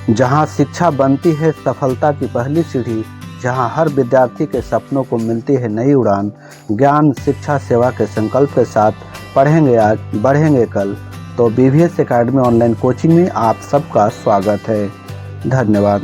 जहां शिक्षा बनती है सफलता की पहली सीढ़ी, जहां हर विद्यार्थी के सपनों को मिलती है नई उड़ान। ज्ञान शिक्षा सेवा के संकल्प के साथ पढ़ेंगे आज, बढ़ेंगे कल। तो BVS एकेडमी ऑनलाइन कोचिंग में आप सबका स्वागत है। धन्यवाद।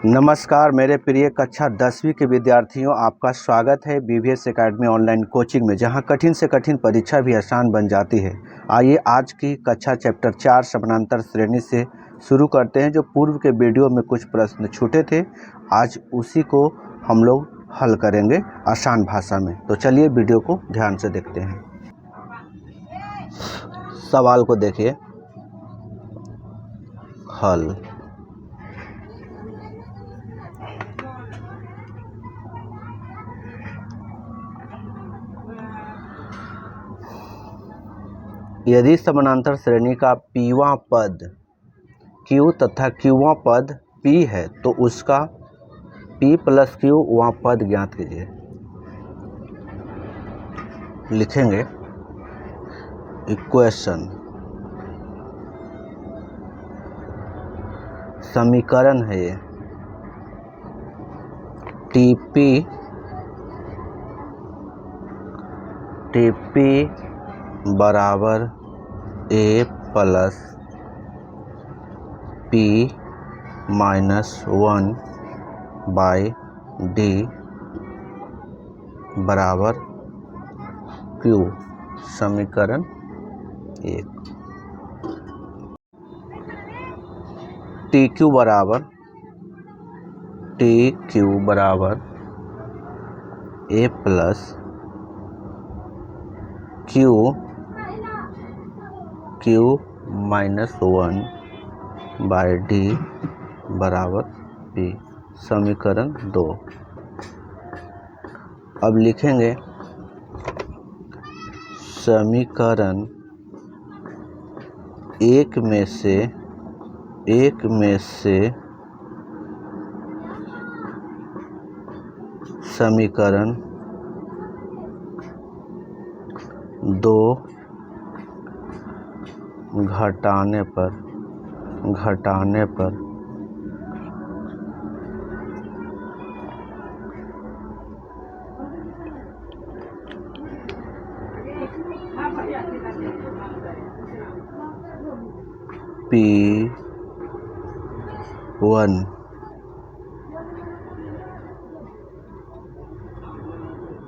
नमस्कार मेरे प्रिय कक्षा 10वीं के विद्यार्थियों, आपका स्वागत है BVS एकेडमी ऑनलाइन कोचिंग में, जहां कठिन से कठिन परीक्षा भी आसान बन जाती है। आइए आज की कक्षा चैप्टर 4 समानांतर श्रेणी से शुरू करते हैं। जो पूर्व के वीडियो में कुछ प्रश्न छूटे थे, आज उसी को हम लोग हल करेंगे आसान भाषा में। तो चलिए वीडियो को ध्यान से देखते हैं। सवाल को देखिए, हल। यदि समानांतर श्रेणी का पीवां पद Q तथा Qवां पद P है तो उसका P प्लस Q वां पद ज्ञात कीजिए। लिखेंगे इक्वेशन, समीकरण है ये TP बराबर A plus P minus 1 by D बराबर Q। समीकरण 1। TQ बराबर A plus Q minus 1 by D बराबर P। समीकरण 2। अब लिखेंगे समीकरण एक में से समीकरण 2 घटाने पर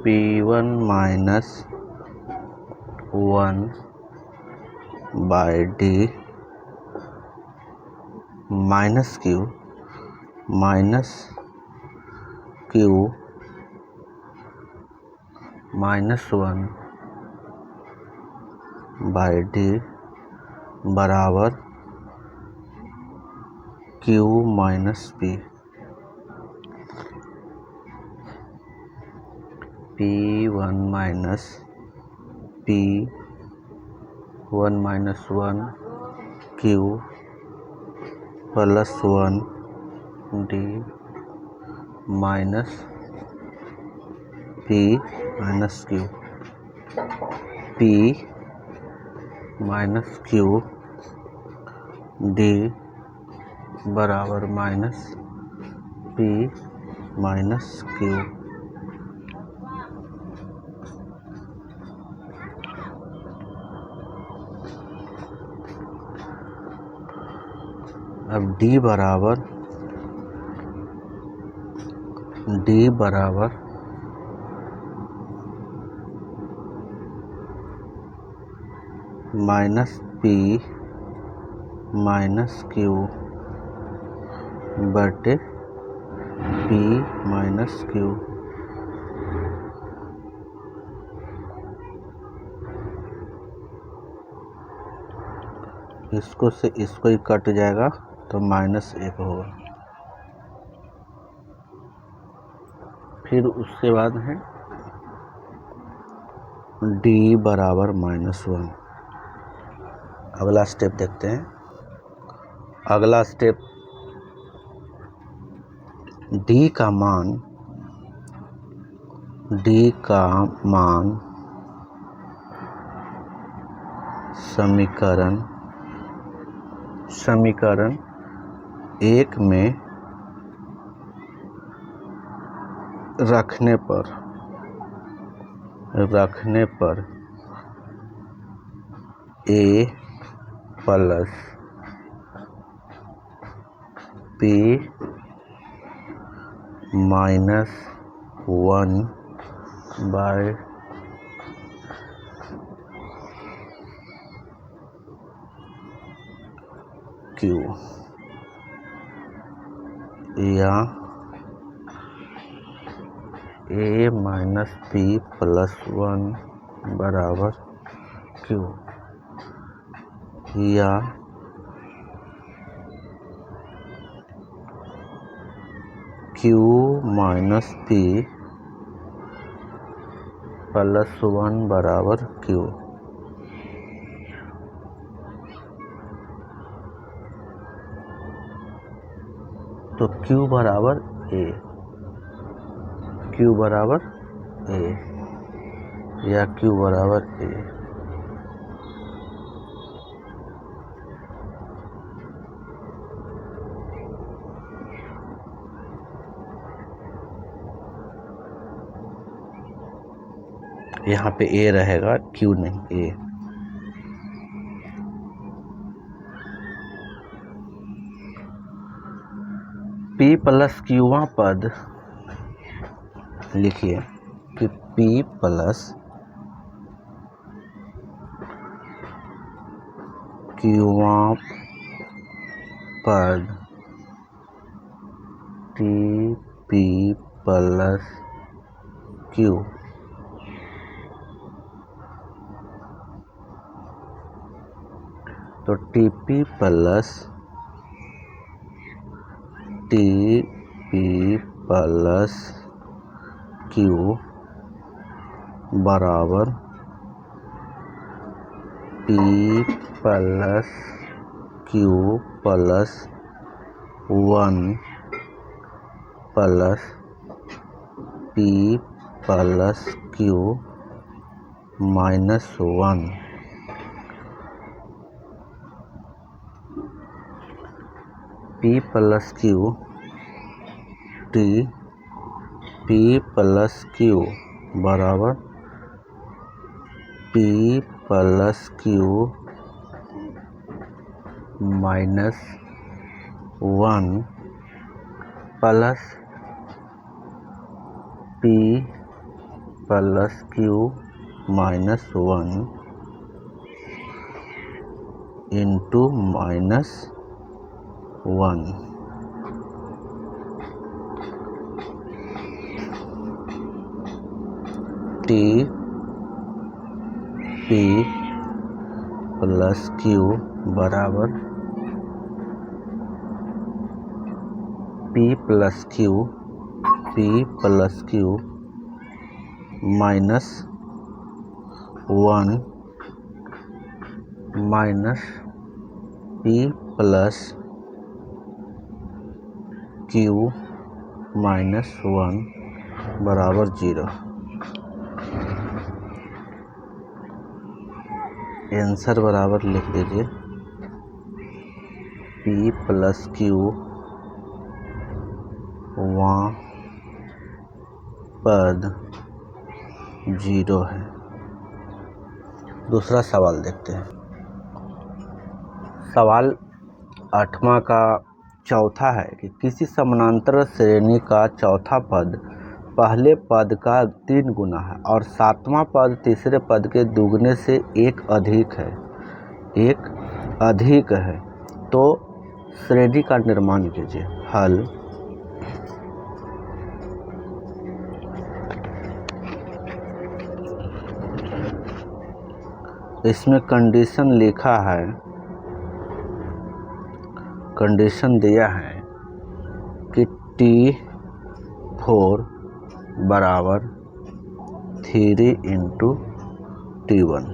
P1 minus 1 by D minus Q minus minus 1 by D बराबर Q minus P। P1 minus 1 Q plus 1 D minus P minus Q। P minus Q D बराबर माइनस P माइनस Q। अब D बराबर minus P minus Q बटे P minus Q। इसको से इसको ही cut जाएगा तो माइनस 1 होगा। फिर उसके बाद है D बराबर माइनस 1। अगला स्टेप देखते हैं। अगला स्टेप D का मान समीकरण समीकरण 1 में रखने पर a plus p minus 1 by q या a माइनस p प्लस 1 बराबर q या q माइनस p प्लस 1 बराबर q। तो q बराबर a या q बराबर a। यहाँ पे a रहेगा, q नहीं, a। p प्लस क्यूवां पद लिखिए कि p प्लस क्यूवां पद tp प्लस q तो tp प्लस q बराबर p plus q plus 1 plus p plus q minus 1। p plus q p plus q बराबर p plus q minus 1 plus p plus q minus 1 into minus 1। p plus q बराबर p plus q minus 1 minus p plus q minus 1 बराबर 0। Answer बराबर लिख दीजिए p plus q वहाँ पद 0 है। दूसरा सवाल देखते हैं। सवाल 8वां का चौथा है कि किसी समानांतर श्रेणी का चौथा पद पहले पद का 3 गुना है और 7वां पद तीसरे पद के दुगने से एक अधिक है, तो श्रेणी का निर्माण कीजिए। हल इसमें कंडीशन लिखा है, कंडीशन दिया है कि T4 बराबर 3 इंटू T1,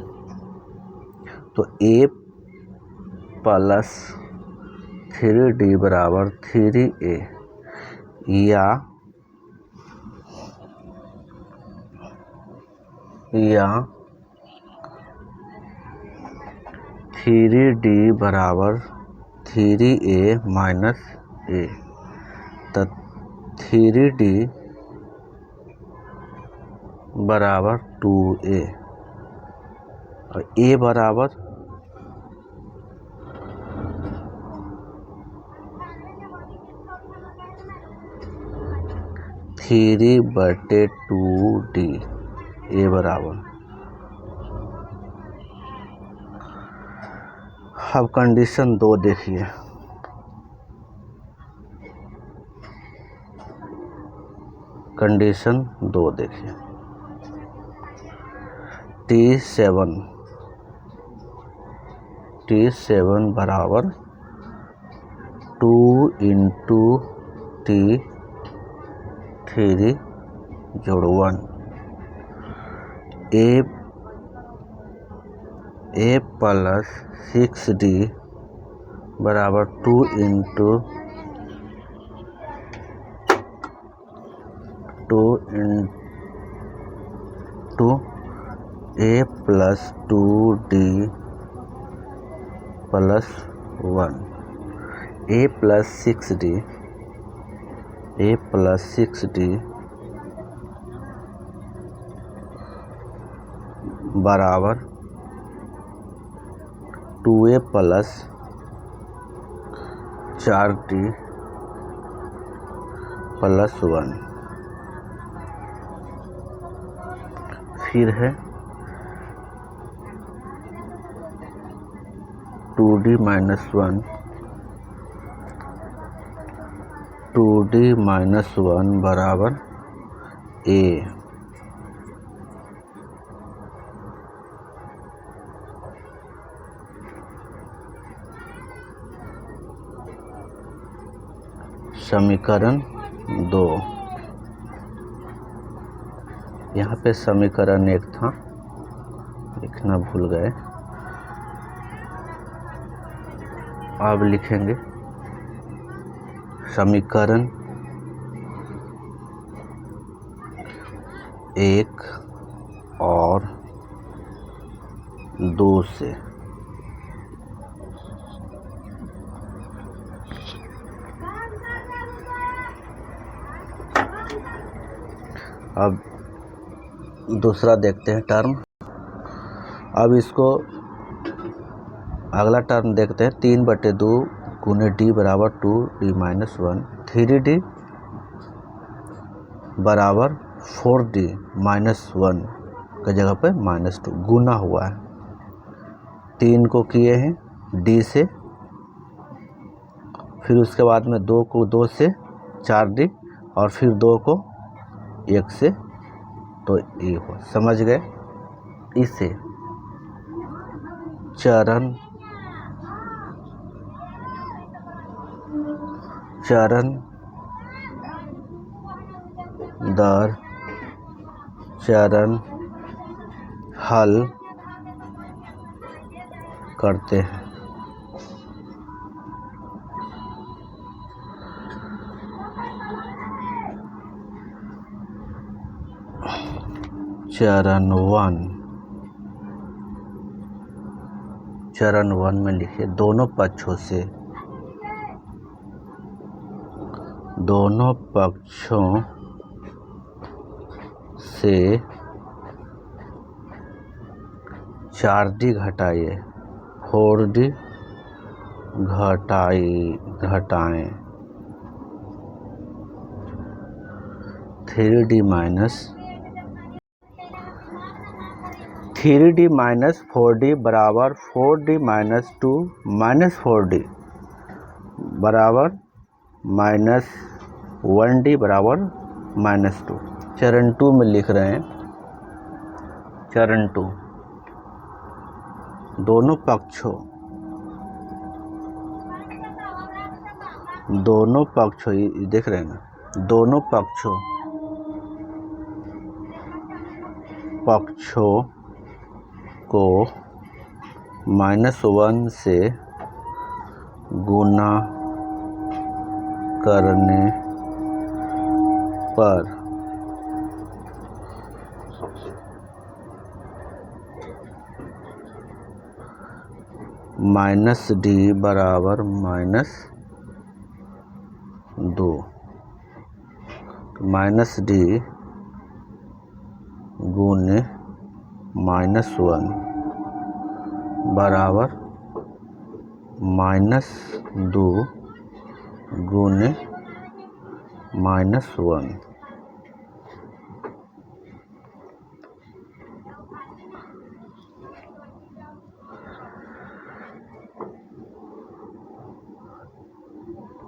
तो A प्लस 3D बराबर 3A या 3D बराबर 3a माइनस ए, तो 3d बराबर 2a और a बराबर 3/2d, a बराबर। अब कंडीशन 2 देखिए, कंडीशन 2 देखिए, T7 बराबर 2 इंटू T3 जोड़ 1, a प्लस 6d बराबर 2 into a plus 2d plus 1, a plus 6d बराबर 2a प्लस 4d प्लस 1, फिर है 2d माइनस 1 बराबर a, समीकरण 2। यहाँ पे समीकरण 1 था, लिखना भूल गए, अब लिखेंगे समीकरण 1 और 2 से अब दूसरा देखते हैं टर्म। अब इसको अगला टर्म देखते हैं, 3/2 गुने d बराबर 2d माइनस 1, 3d बराबर 4d माइनस 1 की जगह पे -2 गुना हुआ है। 3 को किए हैं d से, फिर उसके बाद में 2 को 2 से 4d और फिर 2 को 1 से, तो ये हो, समझ गए। इसे चरण दर चरण हल करते हैं। चरण 1 में लिखिए, दोनों पक्षों से 4d घटाइए, 4d घटाएं, 3d माइनस 4d बराबर 4d माइनस 2 माइनस 4d बराबर माइनस 1d बराबर -2। चरण 2 में लिख रहे हैं, चरण 2 दोनों पक्षों देख रहे हैं ना, दोनों पक्षों को -1 से गुना करने पर माइनस डी बराबर -2, माइनस डी गुने -1 बराबर -2 गुने -1।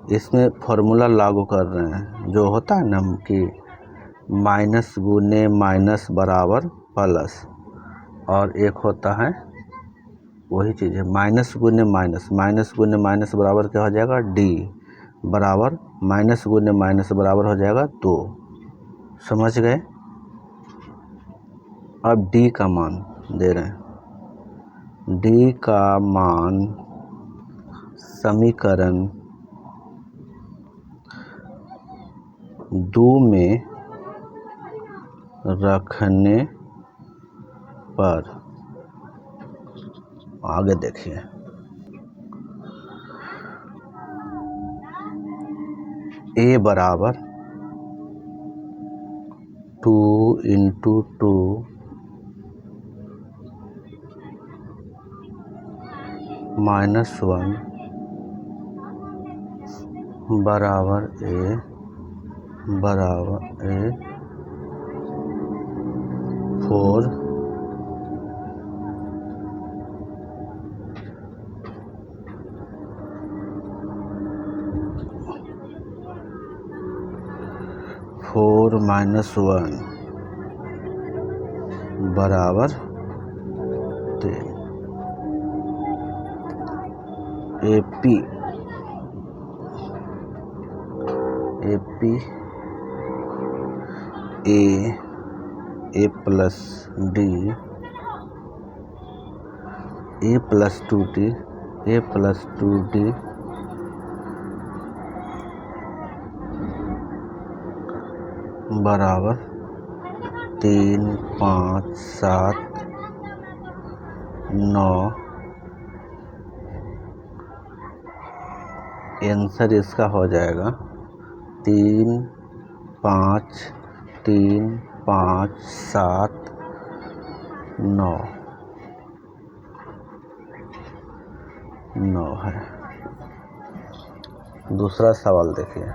इसमें फॉर्मूला लागू कर रहे हैं, जो होता है ना कि माइनस गुने माइनस बराबर प्लस, और एक होता है वही चीज़ है माइनस गुने माइनस, माइनस गुने माइनस बराबर क्या हो जाएगा डी बराबर माइनस गुने माइनस बराबर हो जाएगा 2। समझ गए। अब डी का मान दे रहे हैं, डी का मान समीकरण 2 में रखने पर, आगे देखिए, ए बराबर 2 × 2 -1 बराबर ए 4 -1 बराबर 3। AP A plus D A plus 2D बराबर 3, 5, 7, 9। आंसर इसका हो जाएगा 3, 5, 3, 5, 7, 9 है। दूसरा सवाल देखिए।